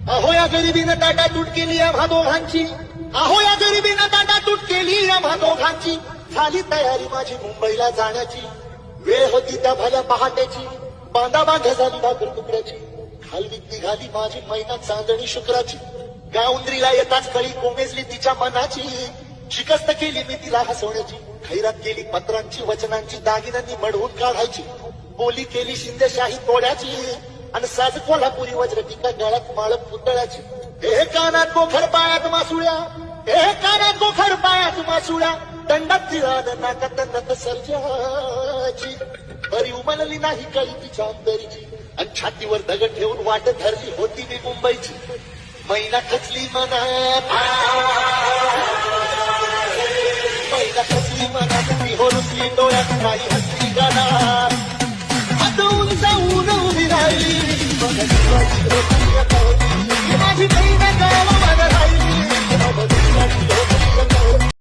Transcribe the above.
अहो या गरिबीनं टाटा तूट केली आम्हा दोघांची, अहो या गरिबीनं टाटा तूट केली आम्हा दोघांची. झाली तयारी माझी मुंबईला जाण्याची, वेळ होती त्या भल्या पहाटेची. बांधा बांधा झाली भाकर तुकड्याची, खालवीत निघाली माझी मैना चांदणी शुक्राची. गावंद्रीला येताच कळी कोमेजली तिच्या मनाची, शिकस्त केली मी तिला हसवण्याची. खैरात केली पत्रांची वचनांची, दागिन्यांनी मढवून काढायची. बोली केली शिंदेशाही तोड्याची, आणि साज कोल्हापुरी वज्रटिका गळ्यात माळ पुतळ्याची. हे कानात गोखर पायात मासुळ्या, हे कानात गोखर पायात मासुळ्या. दंडात तिराड नाकात नत सर्जाची, बरी उमलली नाही कळी तिच्या अंतरीची. आणि छातीवर दगड ठेवून वाट धरली होती मी मुंबईची. मैना खचली मनात, मैना खचली मनात, मी हो रुसली डोळ्यात नाही